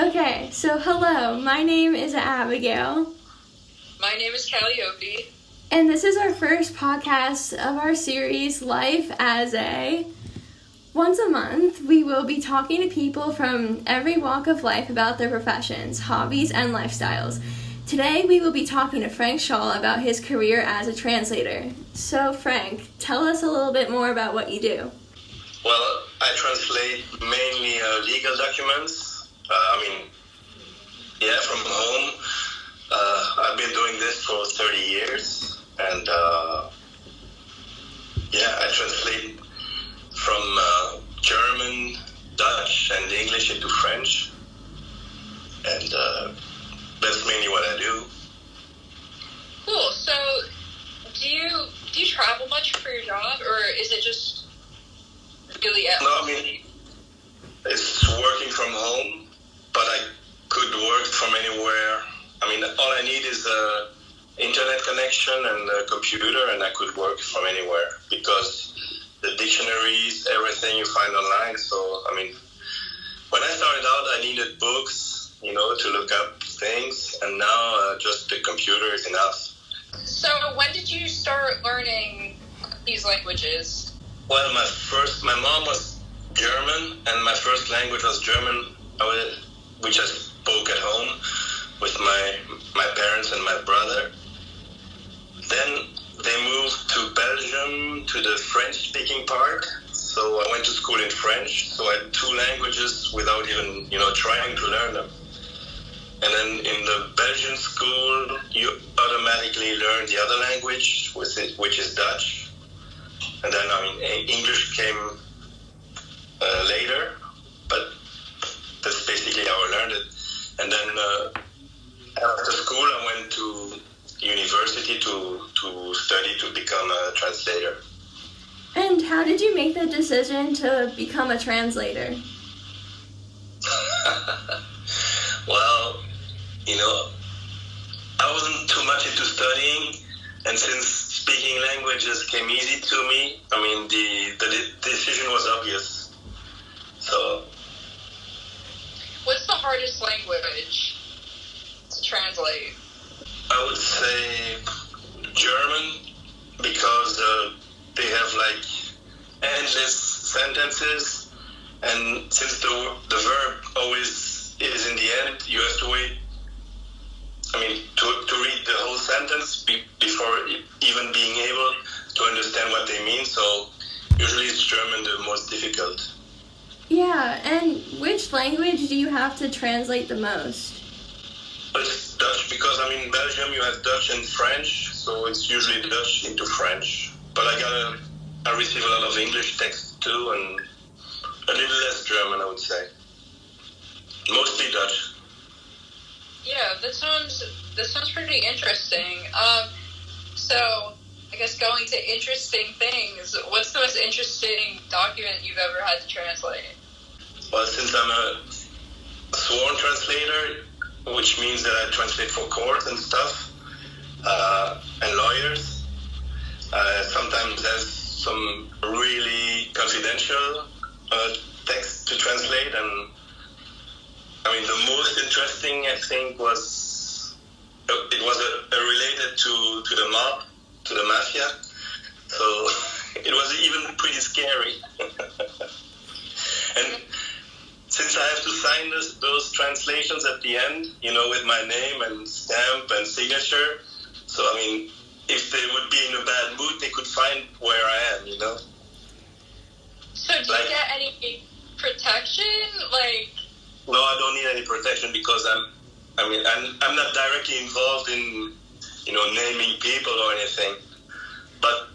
Okay, so hello, my name is Abigail. My name is Kalliopi. And this is our first podcast of our series, Life as a. Once a month, we will be talking to people from every walk of life about their professions, hobbies, and lifestyles. Today, we will be talking to Frank Shaw about his career as a translator. So, Frank, tell us a little bit more about what you do. Well, I translate mainly legal documents. From home. I've been doing this for 30 years, and I translate from German, Dutch, and English into French, and that's mainly what I do. Cool. So, do you travel much for your job, or is it just really at home? No, it's working from home, but I could work from anywhere. All I need is a internet connection and a computer, and I could work from anywhere because the dictionaries, everything you find online. So, when I started out, I needed books, to look up things, and now just the computer is enough. So, when did you start learning these languages? Well, my mom was German, and my first language was German, which I spoke at home with my parents and my brother. Then they moved to Belgium, to the French-speaking part. So I went to school in French. So I had two languages without even, trying to learn them. And then in the Belgian school, you automatically learn the other language, which is Dutch. And then, English came later, but that's basically how I learned it. And then after school, I went to university to study to become a translator. And how did you make the decision to become a translator? Well, I wasn't too much into studying, and since speaking languages came easy to me, the decision was obvious. So. What's the hardest language to translate? I would say German, because they have endless sentences, and since the verb always is in the end, you have to wait. To read the whole sentence before even being able to understand what they mean. So usually it's German the most difficult. Yeah, and which language do you have to translate the most? It's Dutch, because in Belgium you have Dutch and French, so it's usually Dutch into French. But I receive a lot of English text too, and a little less German, I would say. Mostly Dutch. Yeah, that sounds pretty interesting. So I guess going to interesting things, what's the most interesting document you've ever had to translate? Well, since I'm a sworn translator, which means that I translate for court and stuff, and lawyers, sometimes there's some really confidential text to translate, and the most interesting, I think, was related to the mob, to the mafia, so it was even pretty scary. And since I have to sign those translations at the end, with my name and stamp and signature, so if they would be in a bad mood, they could find where I am, So do you get any protection? No, I don't need any protection because I'm not directly involved in, naming people or anything. But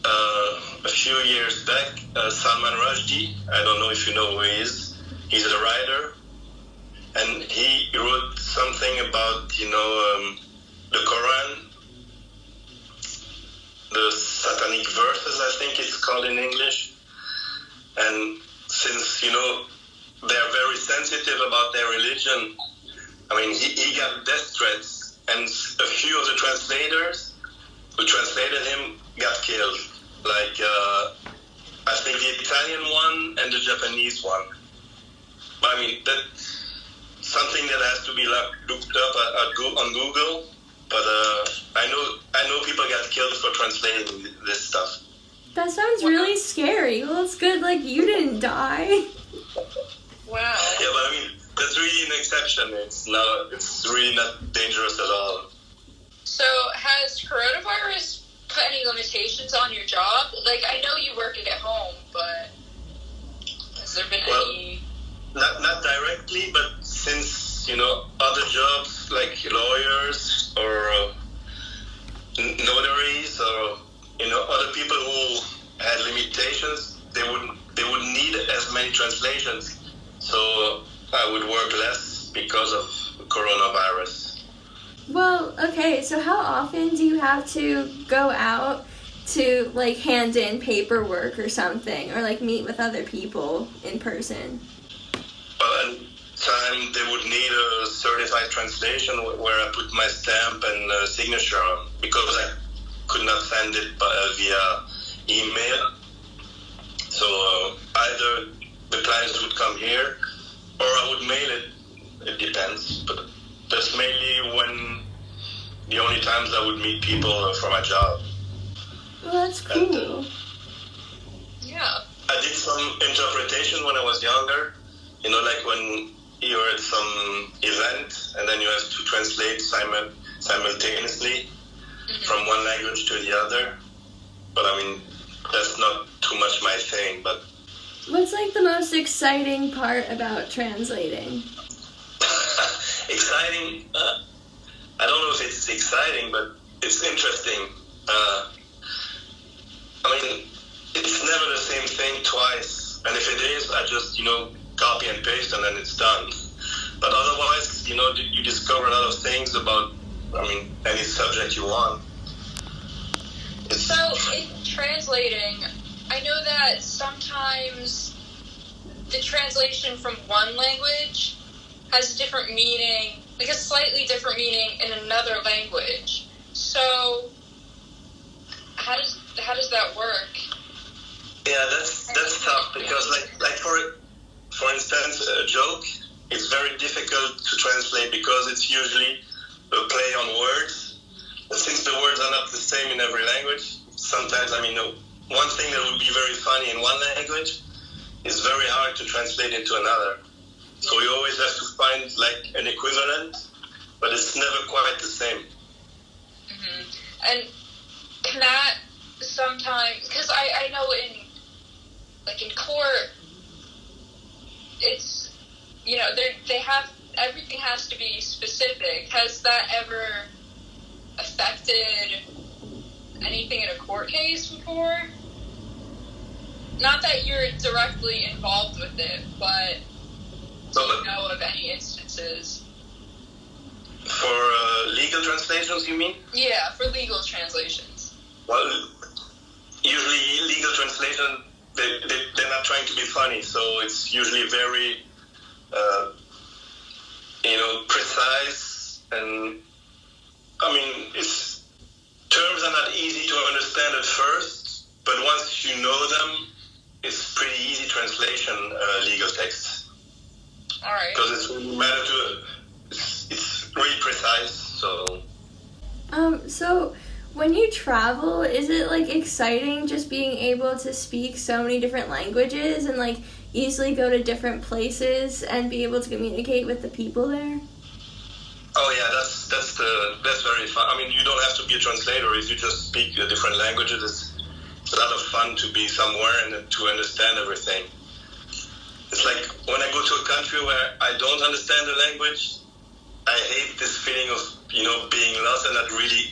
a few years back, Salman Rushdie, I don't know if you know who he is. He's a writer, and he wrote something about, the Quran, the satanic verses, I think it's called in English. And since, they're very sensitive about their religion, he got death threats, and a few of the translators who translated him got killed. I think the Italian one and the Japanese one. But something that has to be looked up on Google. But I know people got killed for translating this stuff. That sounds really scary. Well, it's good, like, you didn't die. Wow. Yeah, but I mean, that's really an exception. It's really not dangerous at all. So, has coronavirus put any limitations on your job? Like, I know you work at home, but has there been any... Not directly, but since, other jobs like lawyers or notaries or, other people who had limitations, they would need as many translations. So I would work less because of coronavirus. Well, okay, so how often do you have to go out to, like, hand in paperwork or something, or, like, meet with other people in person? Well, time they would need a certified translation where I put my stamp and signature on, because I could not send it via email. So either the clients would come here or I would mail it. It depends. But that's mainly the only times I would meet people for my job. Well, that's cool. And, yeah. I did some interpretation when I was younger. Like when you're at some event and then you have to translate simultaneously from one language to the other. But I mean, that's not too much my thing. But what's, like, the most exciting part about translating? Exciting? I don't know if it's exciting, but it's interesting. I mean, it's never the same thing twice. And if it is, I just, copy and paste and then it's done. But otherwise, you discover a lot of things about, any subject you want. So, in translating, I know that sometimes the translation from one language has a different meaning, like a slightly different meaning in another language. So, how does that work? Yeah, that's tough because like for instance, a joke is very difficult to translate because it's usually a play on words. And since the words are not the same in every language, sometimes one thing that would be very funny in one language is very hard to translate into another. So you always have to find like an equivalent, but it's never quite the same. Mm-hmm. And can that sometimes, because I know in court, it's, they have, everything has to be specific. Has that ever affected anything in a court case before? Not that you're directly involved with it, but do you know of any instances? For legal translations, you mean? Yeah, for legal translations. Well, usually legal translation, they're not trying to be funny, so it's usually very, precise, and terms are not easy to understand at first, but once you know them, it's pretty easy translation, legal texts. All right. Because it's really precise, so. So when you travel, is it like exciting just being able to speak so many different languages and like easily go to different places and be able to communicate with the people there? Oh yeah, that's very fun. You don't have to be a translator if you just speak different languages. It's a lot of fun to be somewhere and to understand everything. It's like when I go to a country where I don't understand the language, I hate this feeling of being lost and not really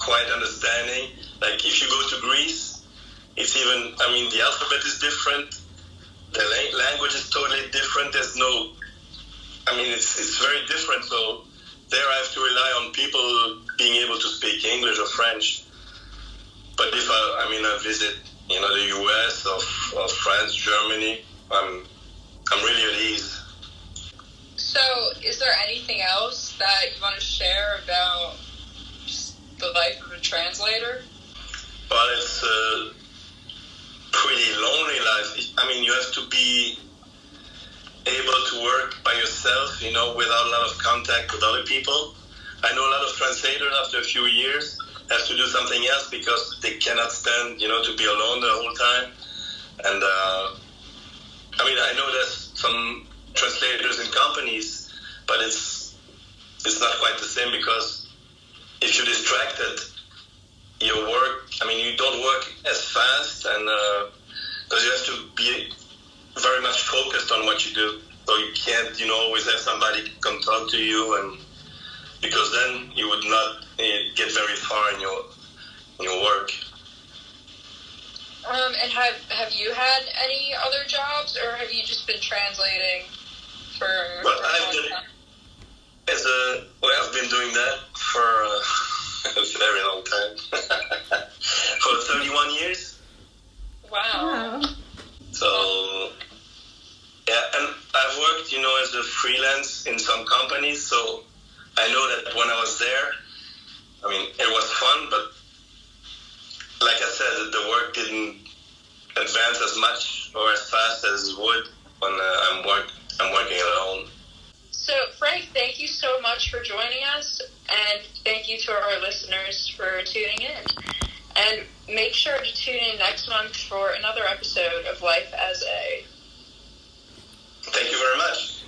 quite understanding. Like if you go to Greece, it's even the alphabet is different, the language is totally different. There's no, it's very different. So there I have to rely on people being able to speak English or French. But if I visit, the US or France, Germany, I'm really at ease. So, is there anything else that you want to share about just the life of a translator? Well, it's a pretty lonely life. You have to be able to work by yourself, without a lot of contact with other people. I know a lot of translators after a few years have to do something else because they cannot stand, to be alone the whole time. And I know there's some translators in companies, but it's not quite the same because if you're distracted, your work, you don't work as fast, and because you have to be very much focused on what you do. So you can't, always have somebody come talk to you, and because then you would not get very far in your work. And have you had any other jobs, or have you just been translating for? Well, I've been doing that for a very long time, for 31 years. Wow. So, yeah, and I've worked, as a freelance in some companies, so I know that when I was there, it was fun, but like I said, the work didn't advance as much or as fast as it would when I'm working alone. So, Frank, thank you so much for joining us, and thank you to our listeners for tuning in. And make sure to tune in next month for another episode of Life as A. Thank you very much.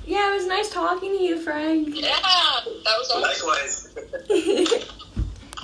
Yeah, it was nice talking to you, Frank. Yeah, that was awesome. Likewise.